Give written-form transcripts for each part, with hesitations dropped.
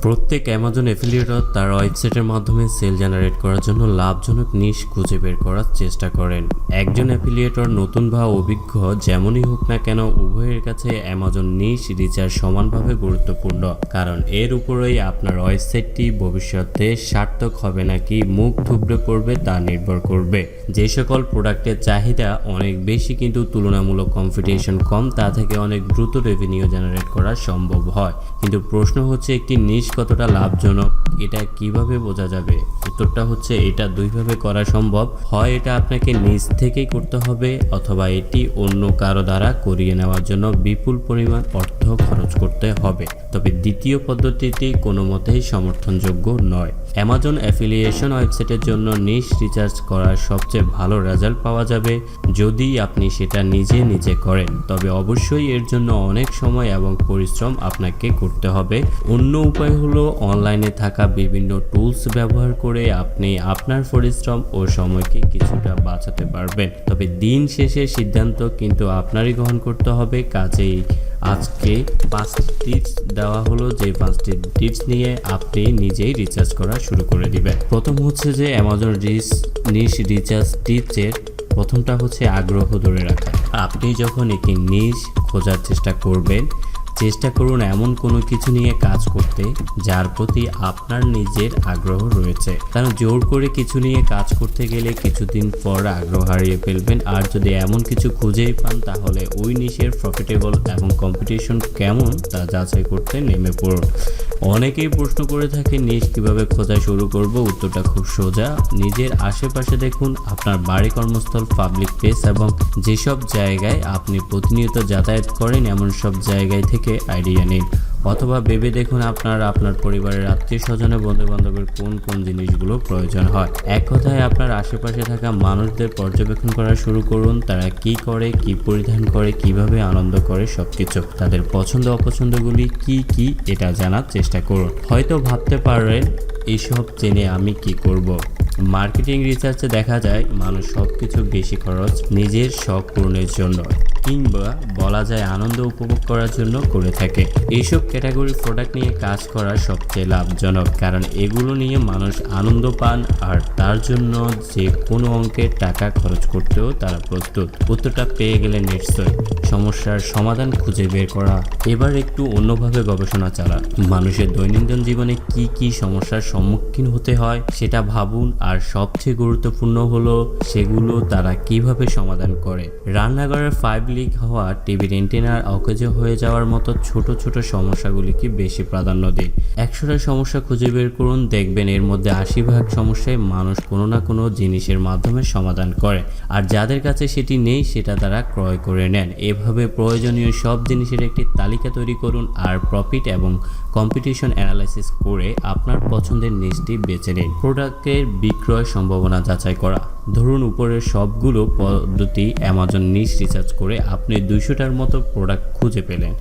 প্রত্যেক অ্যামাজন অ্যাফিলিয়েটর তার ওয়েবসাইটের মাধ্যমে সেল জেনারেট করার জন্য লাভজনক নিশ খুঁজে বের করার চেষ্টা করেন। একজন অ্যাফিলিয়েটর নতুন বা অভিজ্ঞ যেমনই হোক না কেন, উভয়ের কাছে অ্যামাজন নিশ রিচার্জ সমানভাবে গুরুত্বপূর্ণ, কারণ এর উপরেই আপনার ওয়েবসাইটটি ভবিষ্যতে সার্থক হবে নাকি মুখ থুবড়ে পড়বে তা নির্ভর করবে। যে সকল প্রোডাক্টের চাহিদা অনেক বেশি কিন্তু তুলনামূলক কম্পিটিশন কম, তা থেকে অনেক দ্রুত রেভিনিউ জেনারেট করা সম্ভব হয়। কিন্তু প্রশ্ন হচ্ছে, একটি নিশ কতটা লাভজনক, এটা কিভাবে বোঝা যাবে? উত্তরটা হচ্ছে, এটা দুইভাবে করা সম্ভব। হয় এটা আপনাকে নিজ থেকেই করতে হবে, অথবা এটি অন্য কারো দ্বারা করিয়ে নেওয়ার জন্য বিপুল পরিমাণ অর্থ খরচ করতে হবে। তবে দ্বিতীয় পদ্ধতিটি কোনো মতেই সমর্থনযোগ্য নয়। অ্যামাজন অ্যাফিলিয়েশন ওয়েবসাইটের জন্য নিশ রিচার্জ করার সবচেয়ে ভালো রেজাল্ট পাওয়া যাবে যদি আপনি সেটা নিজে করেন। তবে অবশ্যই এর জন্য অনেক সময় এবং পরিশ্রম আপনাকে করতে হবে। অন্য উপায় হলো অনলাইনে থাকা বিভিন্ন টুলস ব্যবহার করে আপনি আপনার পরিশ্রম ও সময়কে কিছুটা বাঁচাতে পারবেন। তবে দিন শেষে সিদ্ধান্ত কিন্তু আপনারই গ্রহণ করতে হবে। কাজেই আজকে 5টি টিপস দেওয়া হলো, যে 5টি টিপস নিয়ে আপনি নিজেই রিচার্জ করা শুরু করে দিবেন। প্রথম হচ্ছে যে অ্যামাজন নিশ রিচার্জ টিপসের প্রথমটা হচ্ছে আগ্রহ ধরে রাখা। আপনি যখন একটি নিশ খোঁজার চেষ্টা করবেন, চেষ্টা করুন এমন কোনো কিছু নিয়ে কাজ করতে যার প্রতি আপনার নিজের আগ্রহ রয়েছে, কারণ জোর করে কিছু নিয়ে কাজ করতে গেলে কিছুদিন পর আগ্রহ হারিয়ে ফেলবেন। আর যদি এমন কিছু খুঁজেই পান, তাহলে ওই নিশের প্রফিটেবল এবং কম্পিটিশন কেমন তা যাচাই করতে নেমে পড়ুন। অনেকেই প্রশ্ন করে থাকে, নিশ কিভাবে খোঁজা শুরু করব? উত্তরটা খুব সোজা। নিজের আশেপাশে দেখুন, আপনার বাড়ি, কর্মস্থল, পাবলিক প্লেস এবং যেসব জায়গায় আপনি প্রতিনিয়ত যাতায়াত করেন, এমন সব জায়গায় থেকে আইডিয়া নিন। অথবা ভেবে দেখুন আপনার পরিবারের আত্মীয় স্বজনের, বন্ধু বান্ধবের কোন জিনিসগুলো প্রয়োজন হয়। এক কথায় আপনার আশেপাশে থাকা মানুষদের পর্যবেক্ষণ করা শুরু করুন। তারা কি করে, কি পরিধান করে, কিভাবে আনন্দ করে, সবকিছু তাদের পছন্দ অপছন্দগুলি কি এটা জানার চেষ্টা করুন। হয়তো ভাবতে পারেন, এইসব জেনে আমি কি করব? মার্কেটিং রিসার্চে দেখা যায় মানুষ সবকিছু বেশি খরচ নিজের শখ পূরণের জন্য কিংবা বলা যায় আনন্দ উপভোগ করার জন্য করে থাকে। এইসব ক্যাটাগরির প্রোডাক্ট নিয়ে কাজ করা সবচেয়ে লাভজনক, কারণ এগুলো নিয়ে মানুষ আনন্দ পান আর তার জন্য যে কোনো অঙ্কের টাকা খরচ করতেও তারা প্রস্তুত। উত্তরটা পেয়ে গেলে নিশ্চয় সমস্যার সমাধান খুঁজে বের করা। এবার একটু অন্যভাবে গবেষণা চালান। মানুষের দৈনন্দিন জীবনে কি সমস্যার সম্মুখীন হতে হয় সেটা ভাবুন, আর সবচেয়ে গুরুত্বপূর্ণ হলো সেগুলো তারা কিভাবে সমাধান করে। রান্নাঘরের পাইপ লিক হওয়া, টিভির এন্টেনার অকেজ হয়ে যাওয়ার মতো ছোট সমস্যাগুলিকে বেশি প্রাধান্য দিন। 100টা সমস্যা খুঁজে বের করুন, দেখবেন এর মধ্যে 80% সমস্যায় মানুষ কোনো না কোনো জিনিসের মাধ্যমে সমাধান করে, আর যাদের কাছে সেটি নেই সেটা তারা ক্রয় করে নেন। এভাবে প্রয়োজনীয় সব জিনিসের একটি তালিকা তৈরি করুন, আর প্রফিট এবং কম্পিটিশন অ্যানালাইসিস করে আপনার পছন্দের নিশটি বেছে নিন। প্রোডাক্টের বিক্রয় সম্ভাবনা যাচাই করা। ধরুন উপরের সবগুলো পদ্ধতি অ্যামাজন নিশ রিসার্চ করে আপনি 200টার মতো প্রোডাক্ট খুঁজে পেলেন।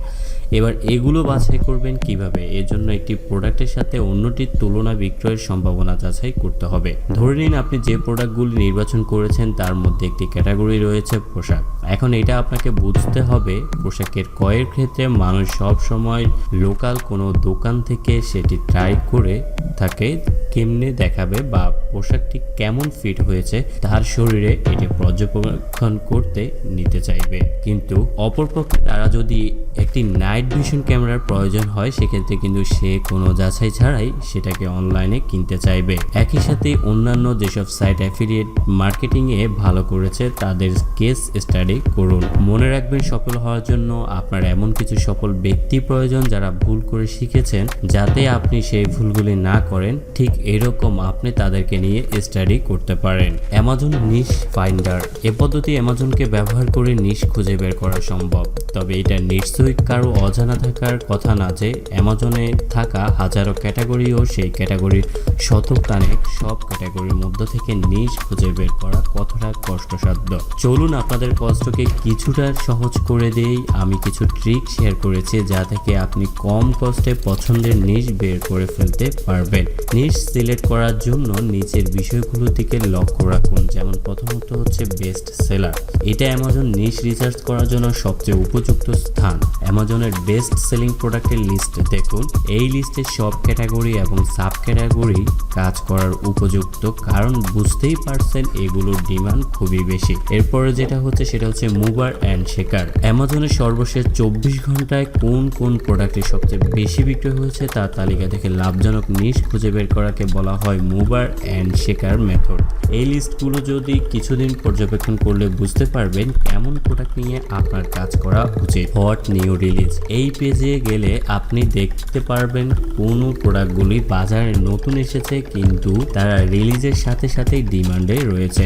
এবার এগুলো বাছাই করবেন কিভাবে? এর জন্য একটি প্রোডাক্টের সাথে অন্যটির তুলনা বিক্রয়ের সম্ভাবনা যাচাই করতে হবে। ধরে নিন আপনি যে প্রোডাক্টগুলি নির্বাচন করেছেন তার মধ্যে একটি ক্যাটাগরি রয়েছে পোশাক। এখন এটা আপনাকে বুঝতে হবে, পোশাকের ক্রয়ের ক্ষেত্রে মানুষ সব সময় লোকাল কোনো দোকান থেকে সেটি ট্রাই করে থাকে কেমনে দেখাবে বা পোশাকটি কেমন ফিট হয়েছে তার শরীরে, এটি পর্যবেক্ষণ করতে নিতে চাইবে। কিন্তু অপরপক্ষে তারা যদি একটি নাইট ভিশন ক্যামেরার প্রয়োজন হয়, সেক্ষেত্রে কিন্তু সে কোনো যাচাই ছাড়াই সেটাকে অনলাইনে কিনতে চাইবে। একই সাথে অন্যান্য যেসব সাইট অ্যাফিলিয়েট মার্কেটিংয়ে ভালো করেছে তাদের কেস স্টাডি করুন। মনে রাখবেন, সফল হওয়ার জন্য আপনার এমন কিছু সফল ব্যক্তি প্রয়োজন যারা ভুল করে শিখেছেন, যাতে আপনি সেই ভুলগুলি না করেন। ঠিক এরকম আপনি তাদেরকে নিয়ে স্টাডি করতে পারেন। অ্যামাজন নিশ ফাইন্ডার। এ পদ্ধতি অ্যামাজনকে ব্যবহার করে নিশ খুঁজে বের করা সম্ভব। তবে এটা নিশ্চয়ই কারো অজানা থাকার কথা না যে অ্যামাজনে থাকা হাজারো ক্যাটাগরি ও সেই ক্যাটাগরির শতকানেক সব ক্যাটাগরির মধ্য থেকে নিশ খুঁজে বের করা কতটা কষ্টসাধ্য। চলুন আপনাদের কষ্ট কষ্টকে কিছুটা সহজ করে দেই। আমি কিছু ট্রিক শেয়ার করেছি যা থেকে আপনি কম কষ্টে পছন্দের নিশ বের করে ফেলতে পারবেন। নিশ সিলেক্ট করার জন্য নিচের বিষয়গুলোর দিকে লক্ষ্য রাখুন। যেমন প্রথমত হচ্ছে বেস্ট সেলার। এটা অ্যামাজন নিশ রিসার্চ করার জন্য সবচেয়ে উপযুক্ত স্থান। অ্যামাজনের বেস্ট সেলিং প্রোডাক্টের লিস্ট দেখুন। এই লিস্টে সব ক্যাটাগরি এবং সাব ক্যাটাগরি কাজ করার উপযুক্ত, কারণ বুঝতেই পারছেন এগুলোর ডিমান্ড খুবই বেশি। এরপরে যেটা হচ্ছে সেটা হচ্ছে মুভার অ্যান্ড শেকার। অ্যামাজনের সর্বশেষ 24 ঘন্টায় কোন কোন প্রোডাক্টের সবচেয়ে বেশি বিক্রি হয়েছে তার তালিকা থেকে লাভজনক নিশ খুঁজে বের করাকে বলা হয় মুভার অ্যান্ড শেকার মেথড। এই লিস্টগুলো যদি কিছুদিন পর্যবেক্ষণ করলে বুঝতে পারবেন কেমন প্রোডাক্ট নিয়ে আপনার কাজ করা উচিত। Hot new release. এই পেজে গেলে আপনি দেখতে পারবেন কোন প্রোডাক্টগুলি বাজারে নতুন এসেছে কিন্তু তারা রিলিজের সাথে সাথেই ডিমান্ডে রয়েছে।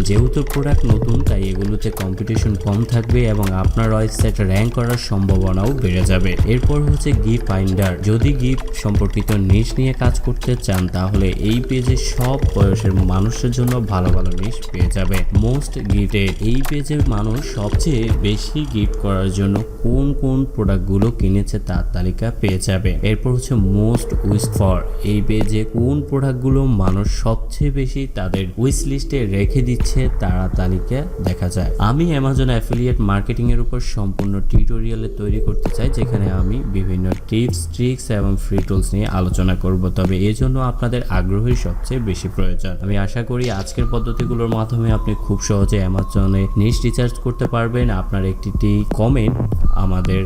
যেহেতু প্রোডাক্ট নতুন তাই এগুলোতে কম্পিটিশন কম থাকবে এবং আপনার ওয়েবসাইট র্যাঙ্ক করার সম্ভাবনাও বেড়ে যাবে। এরপর হচ্ছে গিফট ফাইন্ডার। যদি গিফট সম্পর্কিত নিশ নিয়ে কাজ করতে চান তাহলে এই পেজে সব বয়সের মানুষের জন্য ভালো ভালো নিশ পেয়ে যাবে। Most gifted. এই পেজের মানুষ সবচেয়ে বেশি গিফট করার জন্য কোন কোন প্রোডাক্টগুলো কিনেছে তার তালিকা পেয়ে যাবে। এরপর হচ্ছে মোস্ট উইশ ফর। এই পেজে কোন প্রোডাক্টগুলো মানুষ সবচেয়ে বেশি তাদের উইশ লিস্টে রেখে দিচ্ছে তারা তালিকা দেখা যায়। আমি অ্যামাজন অ্যাফিলিয়েট মার্কেটিং এর উপর সম্পূর্ণ টিউটোরিয়ালে তৈরি করতে চাই, যেখানে আমি বিভিন্ন টিপস, ট্রিক্স এবং ফ্রি টুলস নিয়ে আলোচনা করব। তবে এই জন্য আপনাদের আগ্রহই সবচেয়ে বেশি প্রয়োজন। আমি আশা করি আজকের পদ্ধতিগুলোর মাধ্যমে আপনি খুব সহজে অ্যামাজনে নিশ রিসার্চ করতে পারবেন। আপনার একটি কমেন্ট আমাদের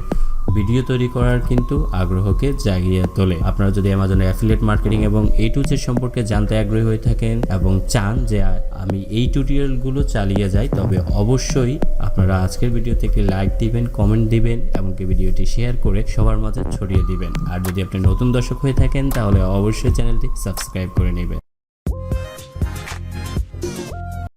ভিডিও তৈরি করার কিন্তু আগ্রহকে জাগিয়ে তোলে। আপনারা যদি অ্যামাজনে অ্যাফিলিয়েট মার্কেটিং এবং এই টুলসের সম্পর্কে জানতে আগ্রহী হয়ে থাকেন এবং চান যে আমি এই টিউটোরিয়ালগুলো চালিয়ে যাই, তবে অবশ্যই আপনারা আজকের ভিডিওতে একটি লাইক দিবেন, কমেন্ট দিবেন এবং ভিডিওটি শেয়ার করে সবার মাঝে ছড়িয়ে দিবেন। আর যদি আপনি নতুন দর্শক হয়ে থাকেন তাহলে অবশ্যই চ্যানেলটি সাবস্ক্রাইব করে নেবেন।